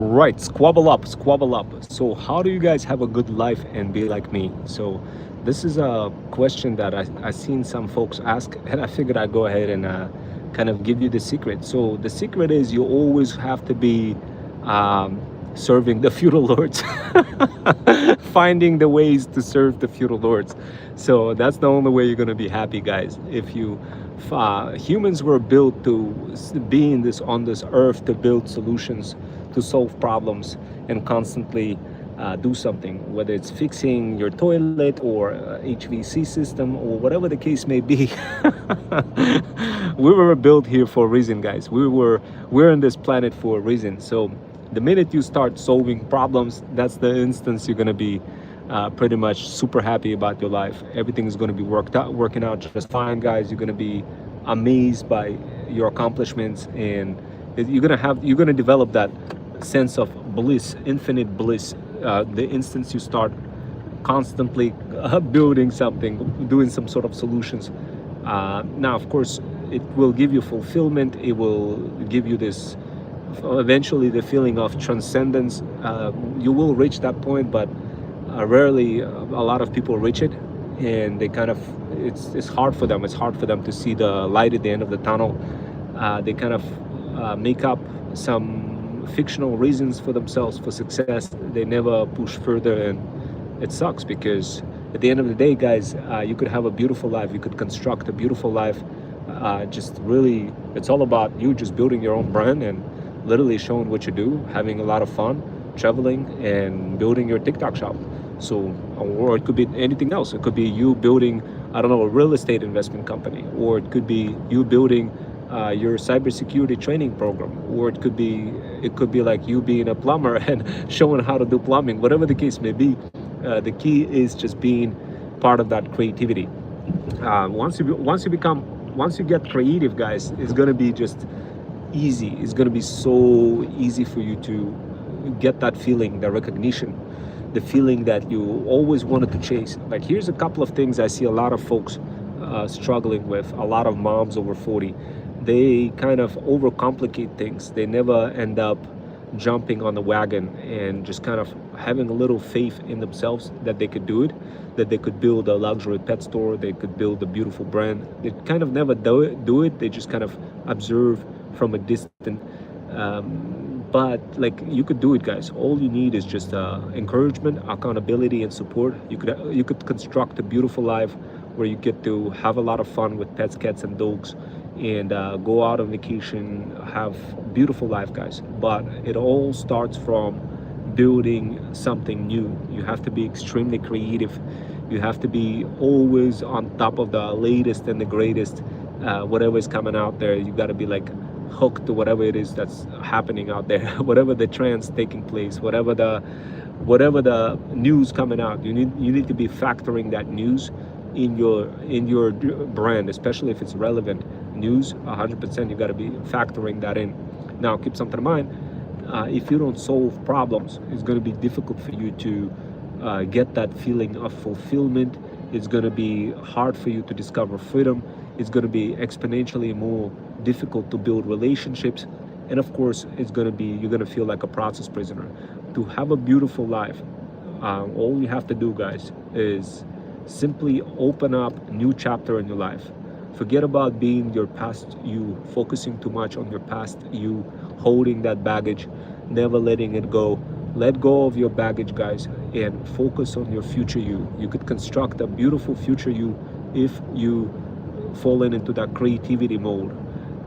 Right, squabble up, squabble up. So, how do you guys have a good life and be like me? So, this is a question that I seen some folks ask, and I figured I'd go ahead and kind of give you the secret. So, the secret is you always have to be um, serving the feudal lords, finding the ways to serve the feudal lords. So, that's the only way you're going to be happy, guys. If you humans were built to be in this on this earth to build solutions, to solve problems, and constantly do something, whether it's fixing your toilet or HVC system or whatever the case may be. We were built here for a reason, guys. We're on this planet for a reason. So the minute you start solving problems, that's the instance you're going to be pretty much super happy about your life. Everything is going to be working out just fine, guys. You're going to be amazed by your accomplishments, and you're going to develop that sense of bliss, infinite bliss, the instance you start constantly building something, doing some sort of solutions. Now, of course, it will give you fulfillment. It will give you this eventually the feeling of transcendence. You will reach that point, but rarely a lot of people reach it, and they kind of it's hard for them. It's hard for them to see the light at the end of the tunnel. They kind of make up some fictional reasons for themselves for success. They never push further, and it sucks because at the end of the day, guys, you could have a beautiful life. You could construct a beautiful life. Just really, it's all about you just building your own brand and literally showing what you do, having a lot of fun, traveling, and building your TikTok shop. So, or it could be anything else. It could be you building, I don't know, a real estate investment company, or it could be you building your cybersecurity training program, or it could be like you being a plumber and showing how to do plumbing. Whatever the case may be, the key is just being part of that creativity. Once you get creative, guys, it's gonna be just easy. It's gonna be so easy for you to get that feeling, the recognition, the feeling that you always wanted to chase. Like, here's a couple of things I see a lot of folks struggling with. A lot of moms over 40, they kind of overcomplicate things. They never end up jumping on the wagon and just kind of having a little faith in themselves that they could do it, that they could build a luxury pet store, they could build a beautiful brand. They kind of never do it. They just kind of observe from a distance. But like, you could do it, guys. All you need is just encouragement, accountability, and support. You could construct a beautiful life where you get to have a lot of fun with pets, cats, and dogs, and go out on vacation, have beautiful life, guys. But it all starts from building something new. You have to be extremely creative. You have to be always on top of the latest and the greatest. Whatever is coming out there, you got to be like hooked to whatever it is that's happening out there. Whatever the trends taking place, whatever the news coming out, you need to be factoring that news in your brand, especially if it's relevant news. 100%, you got to be factoring that in. Now, keep something in mind. If you don't solve problems, it's going to be difficult for you to get that feeling of fulfillment. It's going to be hard for you to discover freedom. It's going to be exponentially more difficult to build relationships. And of course, you're going to feel like a process prisoner. To have a beautiful life, all you have to do, guys, is simply open up a new chapter in your life. Forget about being your past you, focusing too much on your past you, holding that baggage, never letting it go. Let go of your baggage, guys, and focus on your future you. You could construct a beautiful future you if you fallen into that creativity mode,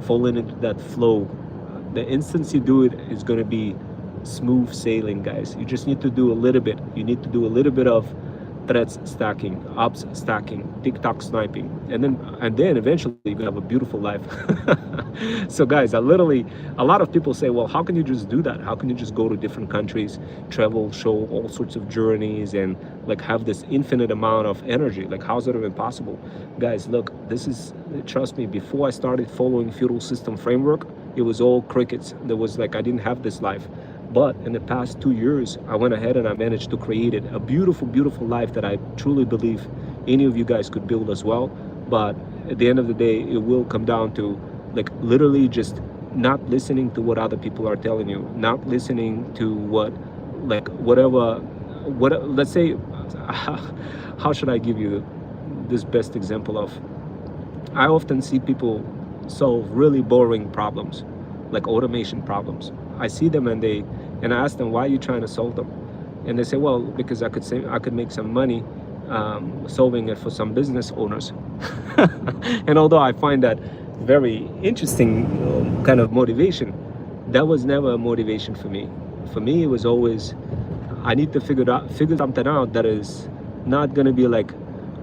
fallen into that flow. The instance you do it is going to be smooth sailing, guys. You just need to do a little bit. You need to do a little bit of threads stacking, ups stacking, TikTok sniping, and then eventually you're gonna have a beautiful life. So, guys, a lot of people say, well, how can you just do that? How can you just go to different countries, travel, show all sorts of journeys, and like have this infinite amount of energy? Like, how's that even possible? Guys, look, trust me, before I started following feudal system framework, it was all crickets. I didn't have this life. But in the past 2 years, I went ahead and I managed to create a beautiful, beautiful life that I truly believe any of you guys could build as well. But at the end of the day, it will come down to like literally just not listening to what other people are telling you, not listening to what, like, whatever, what, let's say, how should I give you this best example of, I often see people solve really boring problems, like automation problems. I see them and I ask them, why are you trying to solve them? And they say, well, because I could make some money solving it for some business owners. And although I find that very interesting kind of motivation, that was never a motivation for me. For me, it was always, I need to figure something out that is not going to be like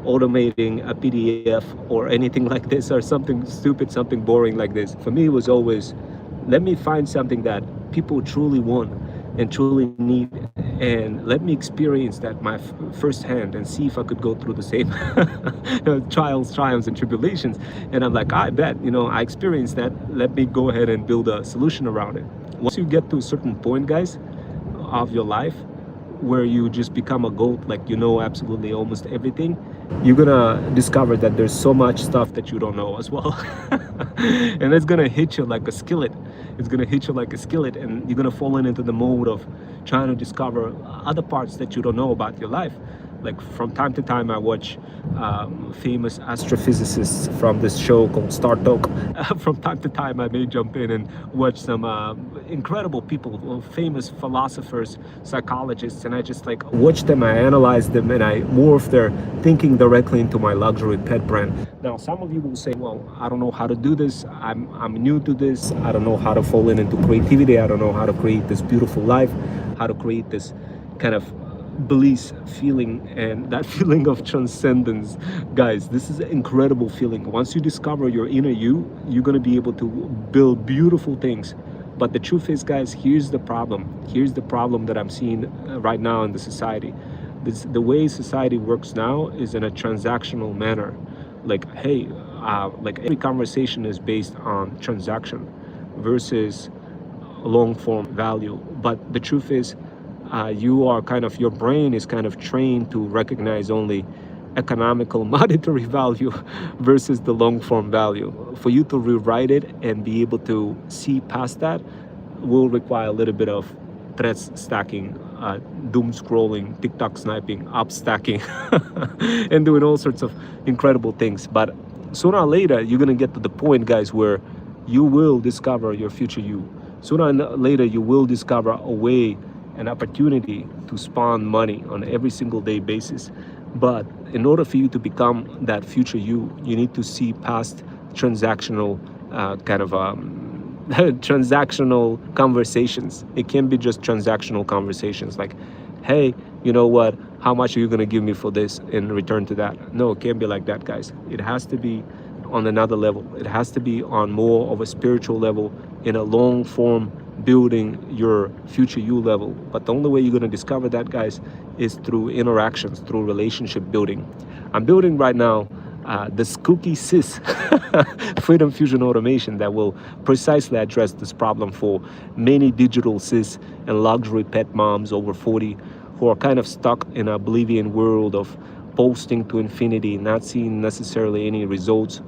automating a PDF or anything like this, or something stupid, something boring like this. For me, it was always, let me find something that people truly want and truly need, and let me experience that my firsthand and see if I could go through the same trials, triumphs, and tribulations. And I'm like, I bet, I experienced that. Let me go ahead and build a solution around it. Once you get to a certain point, guys, of your life, where you just become a goat, like absolutely almost everything, you're gonna discover that there's so much stuff that you don't know as well. And it's gonna hit you like a skillet. It's gonna hit you like a skillet, and you're gonna fall into the mode of trying to discover other parts that you don't know about your life. Like, from time to time, I watch famous astrophysicists from this show called Star Talk. From time to time, I may jump in and watch some incredible people, famous philosophers, psychologists, and I just like watch them, I analyze them, and I morph their thinking directly into my luxury pet brand. Now, some of you will say, well, I don't know how to do this. I'm new to this. I don't know how to fall into creativity. I don't know how to create this beautiful life, how to create this kind of bliss feeling, and that feeling of transcendence. Guys, this is an incredible feeling. Once you discover your inner you, you're going to be able to build beautiful things. But the truth is, guys, here's the problem that I'm seeing right now in the society. The way society works now is in a transactional manner. Like, hey, like every conversation is based on transaction versus long form value. But the truth is, your brain is kind of trained to recognize only economical monetary value versus the long form value. For you to rewrite it and be able to see past that will require a little bit of threats stacking, doom scrolling, TikTok sniping, up stacking, and doing all sorts of incredible things. But sooner or later, you're gonna get to the point, guys, where you will discover your future you. Sooner or later, you will discover a way, an opportunity to spawn money on every single day basis. But in order for you to become that future you need to see past transactional transactional conversations. It can be just transactional conversations like, hey, you know what, how much are you going to give me for this in return to that? No, it can't be like that, guys. It has to be on another level. It has to be on more of a spiritual level, in a long form, building your future you level. But the only way you're going to discover that, guys, is through interactions, through relationship building. I'm building right now the Skooky Sis Freedom Fusion automation that will precisely address this problem for many digital cis and luxury pet moms over 40 who are kind of stuck in an oblivion world of posting to infinity, not seeing necessarily any results,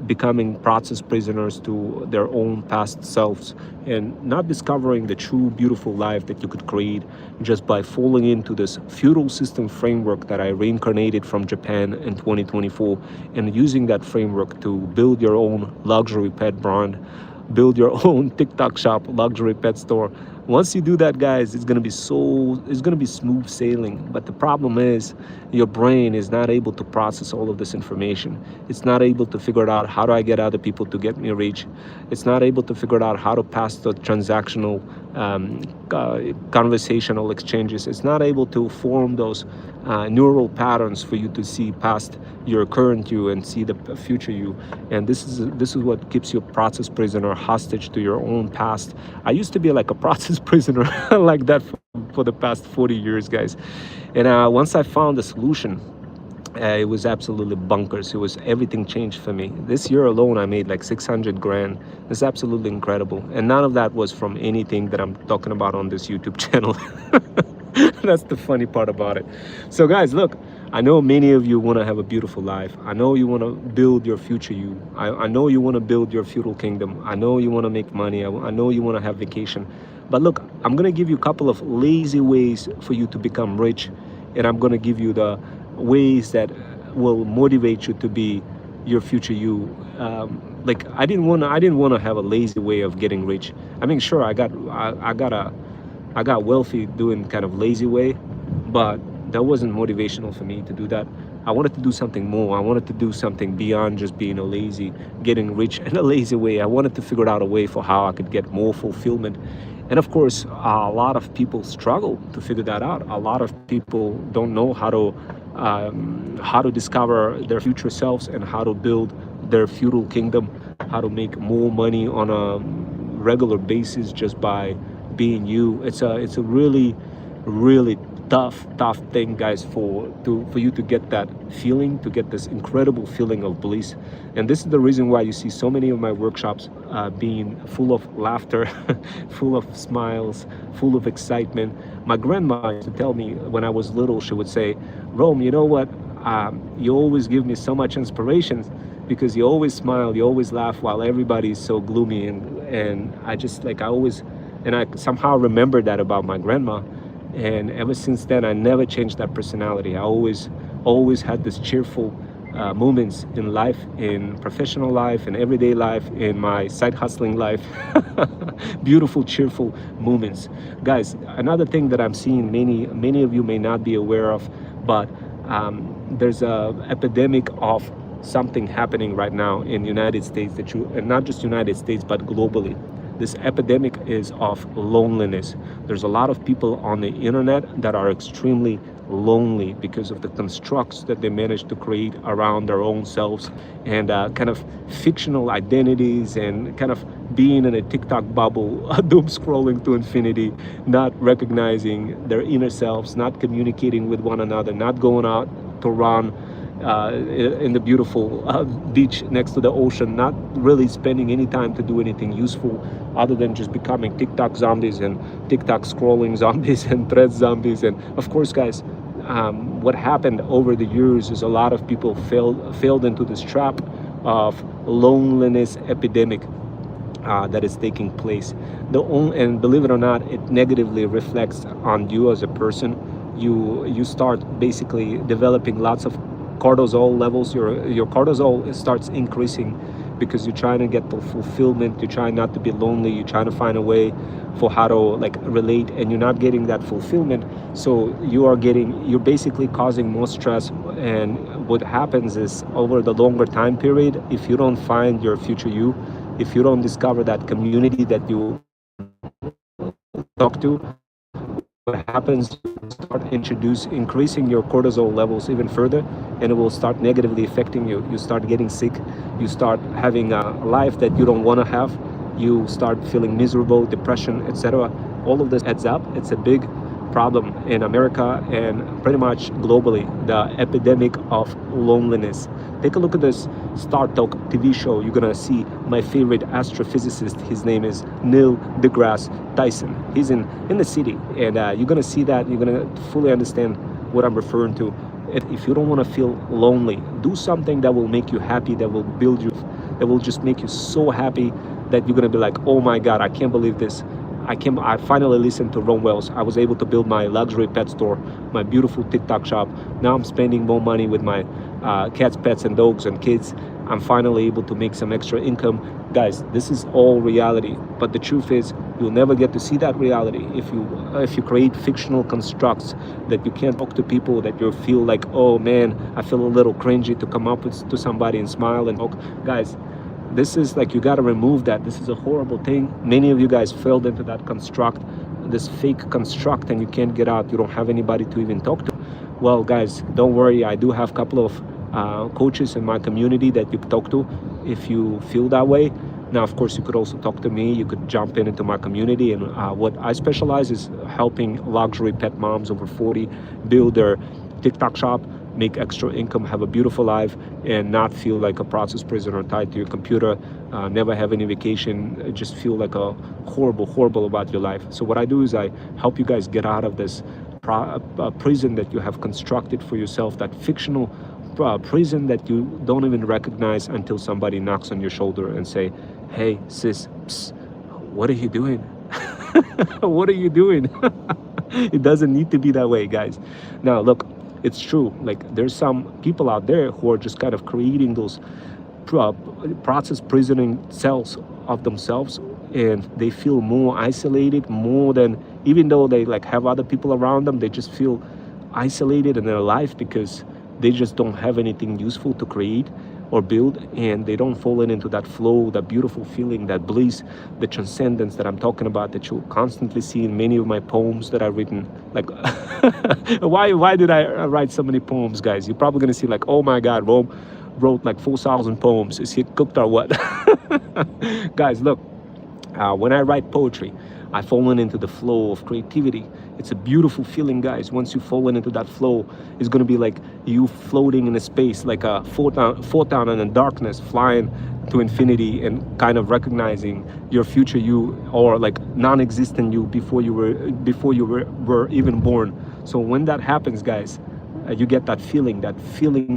becoming process prisoners to their own past selves, and not discovering the true beautiful life that you could create just by falling into this feudal system framework that I reincarnated from Japan in 2024, and using that framework to build your own luxury pet brand, build your own TikTok shop, luxury pet store. Once you do that, guys, it's gonna be smooth sailing. But the problem is, your brain is not able to process all of this information. It's not able to figure out, how do I get other people to get me reach? It's not able to figure out how to pass the transactional conversational exchanges. It's not able to form those neural patterns for you to see past your current you and see the future you. And this is what keeps you a process prisoner, hostage to your own past. I used to be like a process prisoner like that for the past 40 years, guys. And once I found the solution, it was absolutely bonkers. Everything changed for me. This year alone, I made like 600 grand. It's absolutely incredible. And none of that was from anything that I'm talking about on this YouTube channel. That's the funny part about it. So guys, look, I know many of you want to have a beautiful life. I know you want to build your future you. I know you want to build your feudal kingdom. I know you want to make money. I know you want to have vacation. But look, I'm going to give you a couple of lazy ways for you to become rich. And I'm going to give you the ways that will motivate you to be your future you. Like I didn't want to have a lazy way of getting rich. I mean, sure, I got wealthy doing kind of lazy way, but that wasn't motivational for me to do that. I wanted to do something more. I wanted to do something beyond just being a lazy, getting rich in a lazy way. I wanted to figure out a way for how I could get more fulfillment. And of course, a lot of people struggle to figure that out. A lot of people don't know how to discover their future selves and how to build their feudal kingdom, how to make more money on a regular basis just by being you. It's a really tough thing, guys, for you to get that feeling, to get this incredible feeling of bliss. And this is the reason why you see so many of my workshops being full of laughter, full of smiles, full of excitement. My grandma used to tell me when I was little, she would say, Rome, you know what, you always give me so much inspiration because you always smile, you always laugh while everybody's so gloomy. And I just like, I somehow remembered that about my grandma. And ever since then, I never changed that personality. I always had this cheerful moments in life, in professional life, in everyday life, in my side hustling life. Beautiful, cheerful moments. Guys, another thing that I'm seeing many of you may not be aware of, but there's a epidemic of something happening right now in United States and not just United States, but globally. This epidemic is of loneliness. There's a lot of people on the internet that are extremely lonely because of the constructs that they managed to create around their own selves and kind of fictional identities and kind of being in a TikTok bubble, doom scrolling to infinity, not recognizing their inner selves, not communicating with one another, not going out to run in the beautiful beach next to the ocean, not really spending any time to do anything useful other than just becoming TikTok zombies and TikTok scrolling zombies and threads zombies. And of course, guys, what happened over the years is a lot of people failed into this trap of loneliness epidemic that is taking place. And believe it or not, it negatively reflects on you as a person. You start basically developing lots of cortisol levels. Your cortisol starts increasing because you're trying to get the fulfillment, you're trying not to be lonely, you're trying to find a way for how to like relate, and you're not getting that fulfillment. So you're basically causing more stress. And what happens is, over the longer time period, if you don't find your future you, if you don't discover that community that you talk to, what happens, you start increasing your cortisol levels even further, and it will start negatively affecting you. You start getting sick, you start having a life that you don't want to have, you start feeling miserable, depression, etc. All of this adds up. It's a big problem in America and pretty much globally, the epidemic of loneliness. Take a look at this Star Talk TV show. You're gonna see my favorite astrophysicist. His name is Neil deGrasse Tyson. He's in the city, and you're gonna see that. You're gonna fully understand what I'm referring to. If you don't want to feel lonely, do something that will make you happy, that will build you, that will just make you so happy that you're gonna be like, oh my God, I can't believe this. I finally listened to Rome Wells. I was able to build my luxury pet store, my beautiful TikTok shop. Now I'm spending more money with my cats, pets, and dogs and kids. I'm finally able to make some extra income. Guys, this is all reality. But the truth is, you'll never get to see that reality if you create fictional constructs that you can't talk to people, that you feel like, oh man, I feel a little cringy to come up to somebody and smile and talk. Guys, this is like, you got to remove that. This is a horrible thing. Many of you guys fell into that construct, this fake construct, and you can't get out. You don't have anybody to even talk to. Well, guys, don't worry. I do have a couple of coaches in my community that you can talk to if you feel that way. Now, of course, you could also talk to me. You could jump into my community. And what I specialize is helping luxury pet moms over 40 build their TikTok shop, make extra income, have a beautiful life, and not feel like a process prisoner tied to your computer, never have any vacation, just feel like a horrible about your life. So what I do is I help you guys get out of this prison that you have constructed for yourself, that fictional prison that you don't even recognize until somebody knocks on your shoulder and say, hey sis, psst, what are you doing? What are you doing? It doesn't need to be that way, guys. Now look, it's true, like there's some people out there who are just kind of creating those process prisoning cells of themselves, and they feel more isolated, more than, even though they like have other people around them, they just feel isolated in their life because they just don't have anything useful to create or build, and they don't fall into that flow, that beautiful feeling, that bliss, the transcendence that I'm talking about, that you'll constantly see in many of my poems that I've written. Like why did I write so many poems, guys? You're probably gonna see like, oh my god, Rome wrote like 4,000 poems. Is he cooked or what? Guys, look, when I write poetry, I've fallen into the flow of creativity. It's a beautiful feeling, guys. Once you've fallen into that flow, it's going to be like you floating in a space, like a photon in the darkness, flying to infinity and kind of recognizing your future you, or like non-existent you before you were even born. So when that happens, guys, you get that feeling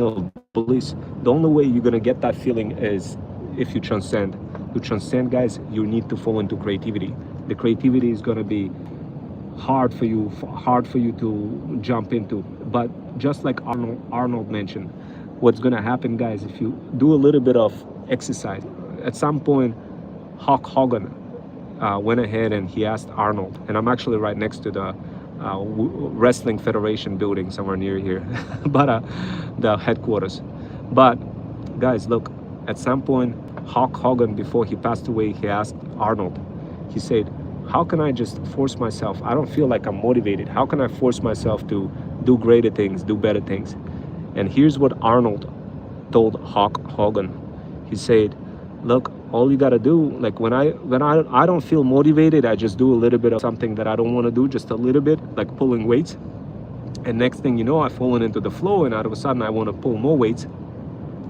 of bliss. The only way you're going to get that feeling is if you transcend. To transcend, guys, you need to fall into creativity. The creativity is going to be hard for you to jump into, but just like Arnold mentioned, what's going to happen, guys, if you do a little bit of exercise. At some point, Hulk Hogan went ahead and he asked Arnold, and I'm actually right next to the Wrestling Federation building somewhere near here, but the headquarters. But guys, look, at some point Hulk Hogan, before he passed away, he asked Arnold, he said, how can I just force myself? I don't feel like I'm motivated. How can I force myself to do greater things, do better things? And here's what Arnold told Hulk Hogan. He said, look, all you gotta do, like when I don't feel motivated, I just do a little bit of something that I don't want to do, just a little bit, like pulling weights. And next thing you know, I've fallen into the flow, and all of a sudden I want to pull more weights.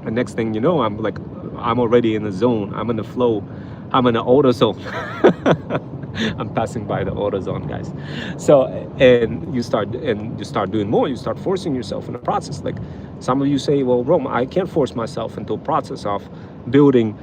And next thing you know, I'm already in the zone. I'm in the flow. I'm in the auto zone. I'm passing by the auto zone, guys. So, and you start doing more. You start forcing yourself in the process. Like some of you say, well, Rome, I can't force myself into a process of building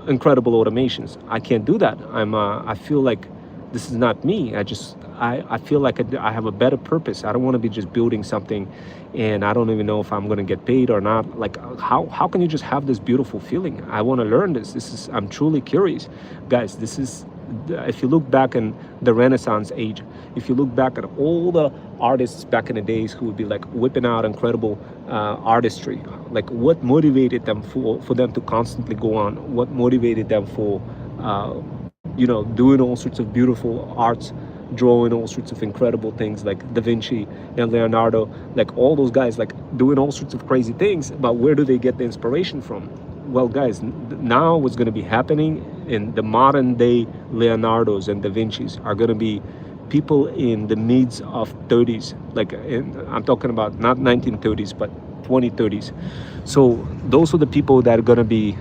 incredible automations. I can't do that. I feel like this is not me. I feel like I have a better purpose. I don't want to be just building something and I don't even know if I'm going to get paid or not. Like how can you just have this beautiful feeling? I want to learn this. I'm truly curious. Guys, if you look back in the Renaissance age, if you look back at all the artists back in the days who would be like whipping out incredible artistry, like what motivated them for them to constantly go on? What motivated them for doing all sorts of beautiful arts, drawing all sorts of incredible things, like Da Vinci and Leonardo, like all those guys, like doing all sorts of crazy things. But where do they get the inspiration from? Well, guys, now what's going to be happening in the modern day Leonardos and Da Vincis are going to be people in the mids of 30s. Like I'm talking about not 1930s, but 2030s. So those are the people that are going to be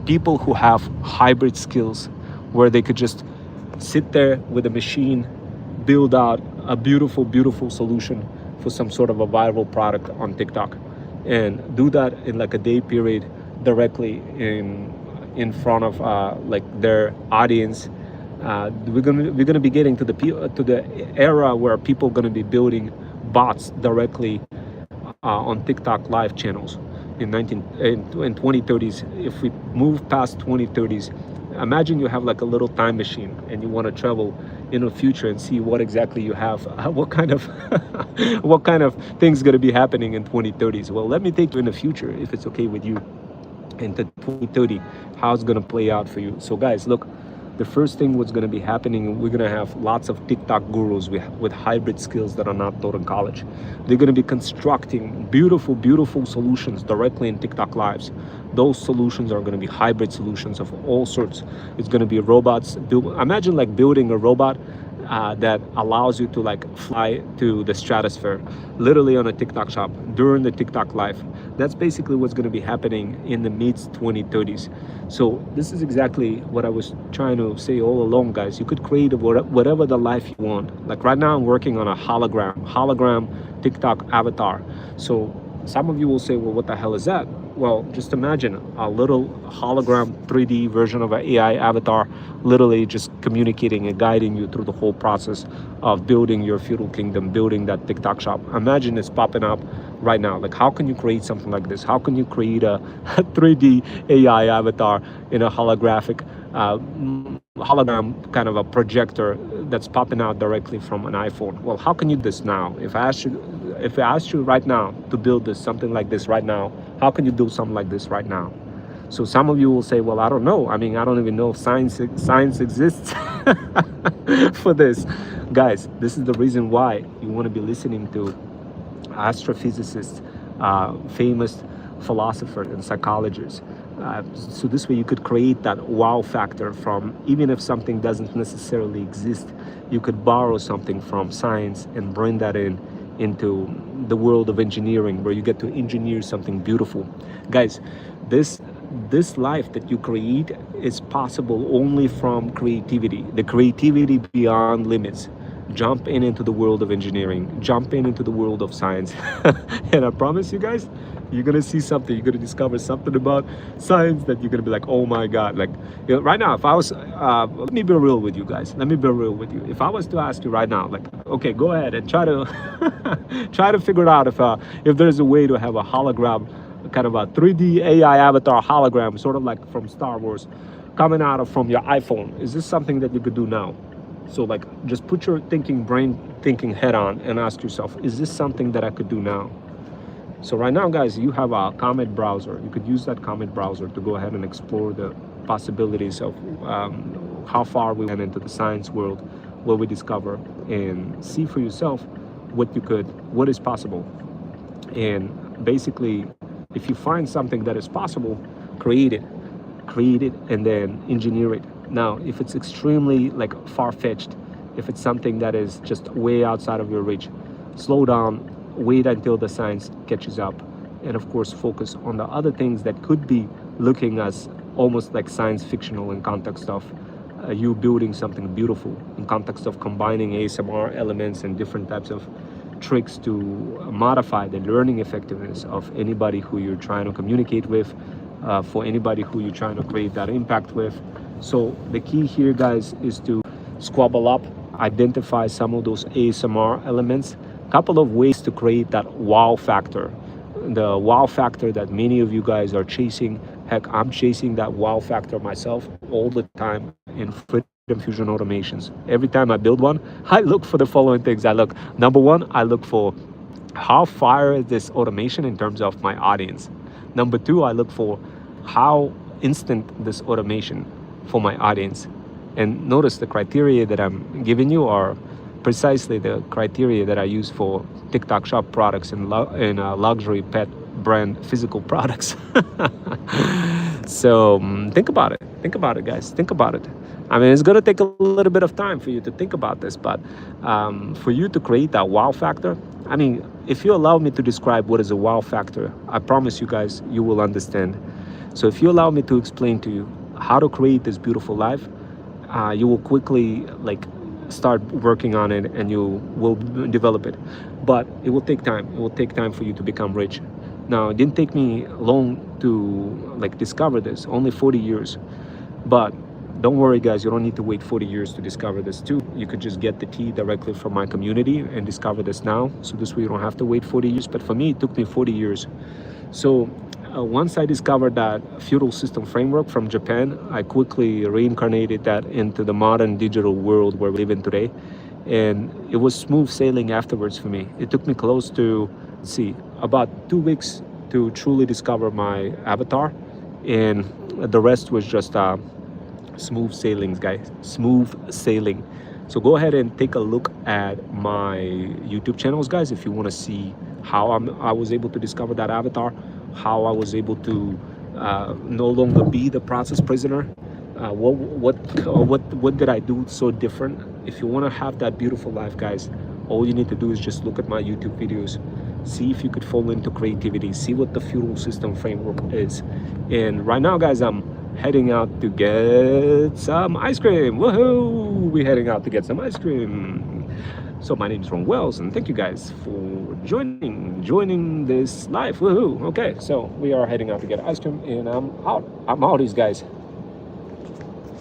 people who have hybrid skills, where they could just sit there with a machine, build out a beautiful solution for some sort of a viral product on TikTok, and do that in like a day period directly in front of like their audience. We're gonna be getting to the era where people are gonna be building bots directly on TikTok live channels in 2030s. If we move past 2030s, imagine you have like a little time machine and you want to travel in the future and see what exactly you have, what kind of things going to be happening in 2030s. Well, let me take you in the future, if it's okay with you, into 2030, how it's going to play out for you. So guys, look, the first thing what's going to be happening, we're going to have lots of TikTok gurus with hybrid skills that are not taught in college. They're going to be constructing beautiful solutions directly in TikTok lives. Those solutions are going to be hybrid solutions of all sorts. It's going to be robots. Imagine like building a robot that allows you to like fly to the stratosphere, literally on a TikTok shop during the TikTok live. That's basically what's going to be happening in the mid 2030s. So this is exactly what I was trying to say all along, guys. You could create whatever the life you want. Like right now, I'm working on a hologram TikTok avatar. So some of you will say, well, what the hell is that? Well, just imagine a little hologram 3D version of an AI avatar, literally just communicating and guiding you through the whole process of building your feudal kingdom, building that TikTok shop. Imagine it's popping up right now. Like, how can you create something like this? How can you create a 3D AI avatar in a holographic hologram kind of a projector that's popping out directly from an iPhone? Well, how can you do this now? If I asked you right now to build this, something like this right now, how can you build something like this right now? So some of you will say, well, I don't know. I mean, I don't even know if science exists for this. Guys, this is the reason why you want to be listening to astrophysicists, famous philosophers and psychologists. So this way you could create that wow factor from, even if something doesn't necessarily exist, you could borrow something from science and bring that into the world of engineering, where you get to engineer something beautiful. Guys, this life that you create is possible only from creativity, the creativity beyond limits. Jump into the world of engineering, jump into the world of science. And I promise you guys, you're gonna see something, you're gonna discover something about science that you're gonna be like, oh my god. Like, you know, right now, if I was let me be real with you guys, let me be real with you. If I was to ask you right now, like, okay, go ahead and try to try to figure out if there's a way to have a hologram, kind of a 3D AI avatar hologram, sort of like from Star Wars, coming out from your iPhone. Is this something that you could do now? So like, just put your brain thinking head on and ask yourself, is this something that I could do now? So right now, guys, you have a Comet browser. You could use that Comet browser to go ahead and explore the possibilities of how far we went into the science world, what we discover, and see for yourself what is possible. And basically, if you find something that is possible, create it, and then engineer it. Now, if it's extremely like far-fetched, if it's something that is just way outside of your reach, slow down, wait until the science catches up, and of course focus on the other things that could be looking as almost like science fictional in context of you building something beautiful, in context of combining ASMR elements and different types of tricks to modify the learning effectiveness of anybody who you're trying to communicate with, for anybody who you're trying to create that impact with. So the key here, guys, is to squabble up, identify some of those ASMR elements, couple of ways to create that wow factor, the wow factor that many of you guys are chasing. Heck, I'm chasing that wow factor myself all the time in Freedom Fusion automations. Every time I build one, I look for the following things. Number one, I look for how fire is this automation in terms of my audience. Number two, I look for how instant this automation for my audience. And notice the criteria that I'm giving you are precisely the criteria that I use for TikTok shop products and luxury pet brand physical products. So think about it, guys. Think about it. I mean, it's going to take a little bit of time for you to think about this, but for you to create that wow factor, I mean, if you allow me to describe what is a wow factor, I promise you guys, you will understand. So if you allow me to explain to you how to create this beautiful life, you will quickly like start working on it and you will develop it. But it will take time. It will take time for you to become rich. Now, it didn't take me long to like discover this, only 40 years. But don't worry, guys, you don't need to wait 40 years to discover this too. You could just get the tea directly from my community and discover this now. So this way you don't have to wait 40 years. But for me, it took me 40 years. So once I discovered that feudal system framework from Japan, I quickly reincarnated that into the modern digital world where we live in today. And it was smooth sailing afterwards for me. It took me close to, about 2 weeks to truly discover my avatar. And the rest was just smooth sailings, guys. Smooth sailing. So go ahead and take a look at my YouTube channels, guys, if you want to see how I was able to discover that avatar, how I was able to no longer be the process prisoner, what did I do so different? If you want to have that beautiful life, guys, all you need to do is just look at my YouTube videos, see if you could fall into creativity, see what the feudal system framework is. And right now, guys, I'm heading out to get some ice cream. Woohoo! We're heading out to get some ice cream. So my name is Ron Wells, and thank you guys for joining this live. Woohoo! Okay, so we are heading out to get ice cream, and I'm out. I'm out, these guys.